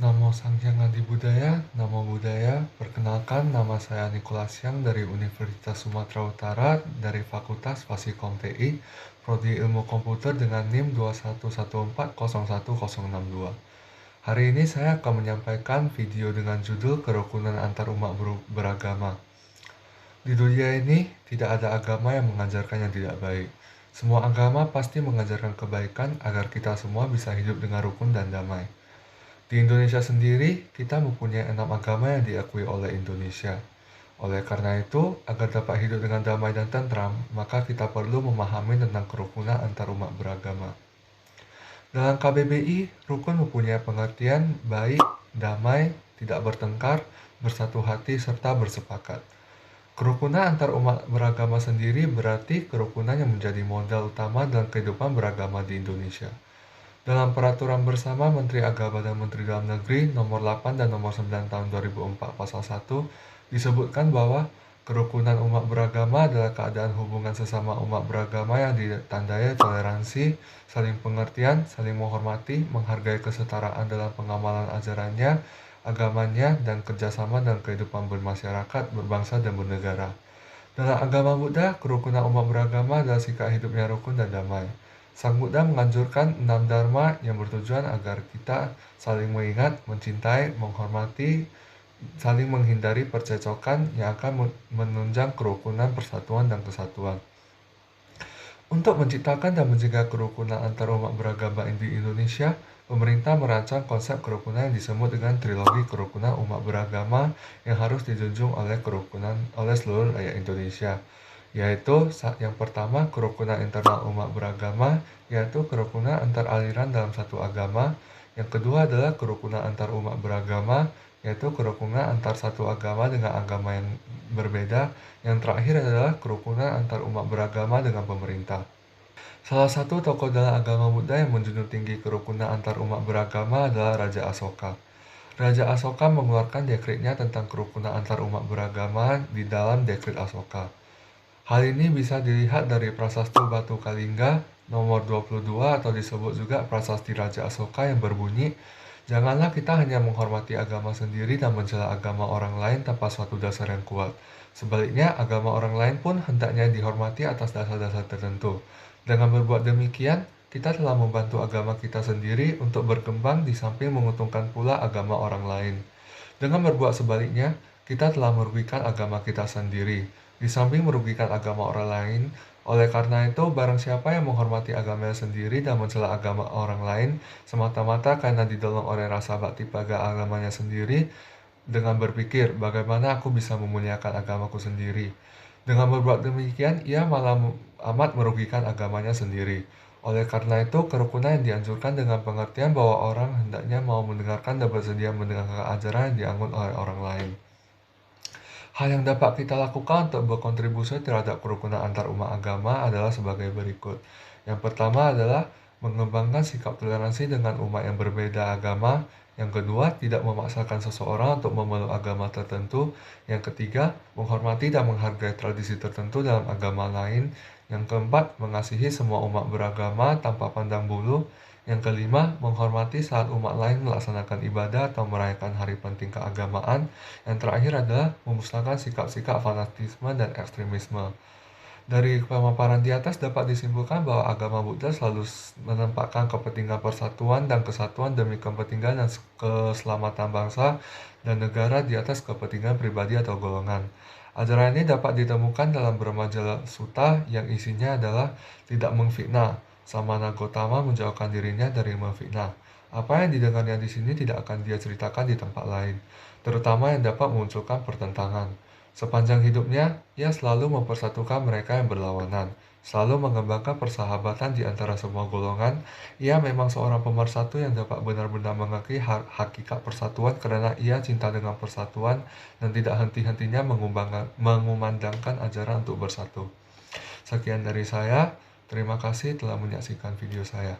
Namo Sanghyang Adi Budaya, Namo Buddhaya. Perkenalkan, nama saya Nikolas Yang dari Universitas Sumatera Utara, dari Fakultas Fasikom TI, Prodi Ilmu Komputer dengan NIM 21140162. Hari ini saya akan menyampaikan video dengan judul Kerukunan Antar Umat Beragama. Di dunia ini, tidak ada agama yang mengajarkan yang tidak baik. Semua agama pasti mengajarkan kebaikan agar kita semua bisa hidup dengan rukun dan damai. Di Indonesia sendiri, kita mempunyai 6 agama yang diakui oleh Indonesia. Oleh karena itu, agar dapat hidup dengan damai dan tentram, maka kita perlu memahami tentang kerukunan antar umat beragama. Dalam KBBI, rukun mempunyai pengertian baik, damai, tidak bertengkar, bersatu hati, serta bersepakat. Kerukunan antar umat beragama sendiri berarti kerukunan yang menjadi modal utama dalam kehidupan beragama di Indonesia. Dalam Peraturan Bersama Menteri Agama dan Menteri Dalam Negeri Nomor 8 dan Nomor 9 Tahun 2004 Pasal 1 disebutkan bahwa kerukunan umat beragama adalah keadaan hubungan sesama umat beragama yang ditandai toleransi, saling pengertian, saling menghormati, menghargai kesetaraan dalam pengamalan ajarannya, agamanya, dan kerjasama dalam kehidupan bermasyarakat, berbangsa, dan bernegara. Dalam agama Buddha, kerukunan umat beragama adalah sikap hidupnya rukun dan damai. Sang Buddha menganjurkan 6 dharma yang bertujuan agar kita saling mengingat, mencintai, menghormati, saling menghindari percecokan yang akan menunjang kerukunan, persatuan, dan kesatuan. Untuk menciptakan dan mencegah kerukunan antar umat beragama di Indonesia, pemerintah merancang konsep kerukunan yang disebut dengan trilogi kerukunan umat beragama yang harus dijunjung oleh seluruh rakyat Indonesia, yaitu yang pertama kerukunan internal umat beragama, yaitu kerukunan antar aliran dalam satu agama. Yang kedua adalah kerukunan antar umat beragama, yaitu kerukunan antar satu agama dengan agama yang berbeda. Yang terakhir adalah kerukunan antar umat beragama dengan pemerintah. Salah satu tokoh dalam agama Buddha yang menjunjung tinggi kerukunan antar umat beragama adalah Raja Asoka. Raja Asoka mengeluarkan dekretnya tentang kerukunan antar umat beragama di dalam Dekret Asoka. Hal ini bisa dilihat dari Prasasti Batu Kalingga nomor 22 atau disebut juga Prasasti Raja Asoka yang berbunyi, "Janganlah kita hanya menghormati agama sendiri dan mencela agama orang lain tanpa suatu dasar yang kuat. Sebaliknya, agama orang lain pun hendaknya dihormati atas dasar-dasar tertentu. Dengan berbuat demikian, kita telah membantu agama kita sendiri untuk berkembang di samping menguntungkan pula agama orang lain. Dengan berbuat sebaliknya, kita telah merugikan agama kita sendiri, di samping merugikan agama orang lain. Oleh karena itu, barang siapa yang menghormati agamanya sendiri dan mencela agama orang lain semata-mata karena didorong oleh rasa bakti pada agamanya sendiri, dengan berpikir, bagaimana aku bisa memuliakan agamaku sendiri. Dengan berbuat demikian, ia malah amat merugikan agamanya sendiri. Oleh karena itu, kerukunan yang dianjurkan dengan pengertian bahwa orang hendaknya mau mendengarkan dan bersedia mendengarkan ajaran yang dianggap oleh orang lain. Hal yang dapat kita lakukan untuk berkontribusi terhadap kerukunan antar umat agama adalah sebagai berikut. Yang pertama adalah mengembangkan sikap toleransi dengan umat yang berbeda agama. Yang kedua, tidak memaksakan seseorang untuk memeluk agama tertentu. Yang ketiga, menghormati dan menghargai tradisi tertentu dalam agama lain. Yang keempat, mengasihi semua umat beragama tanpa pandang bulu. Yang kelima, menghormati saat umat lain melaksanakan ibadah atau merayakan hari penting keagamaan. Yang terakhir adalah memusnahkan sikap-sikap fanatisme dan ekstremisme. Dari pemaparan di atas dapat disimpulkan bahwa agama Buddha selalu menempatkan kepentingan persatuan dan kesatuan demi kepentingan dan keselamatan bangsa dan negara di atas kepentingan pribadi atau golongan. Ajaran ini dapat ditemukan dalam Brahmajala Sutta yang isinya adalah tidak memfitnah. Samana Gotama menjauhkan dirinya dari memfitnah. Apa yang didengarnya di sini tidak akan dia ceritakan di tempat lain, terutama yang dapat memunculkan pertentangan. Sepanjang hidupnya, ia selalu mempersatukan mereka yang berlawanan, selalu mengembangkan persahabatan di antara semua golongan. Ia memang seorang pemersatu yang dapat benar-benar mengerti hakikat persatuan karena ia cinta dengan persatuan dan tidak henti-hentinya mengumandangkan ajaran untuk bersatu. Sekian dari saya, terima kasih telah menyaksikan video saya.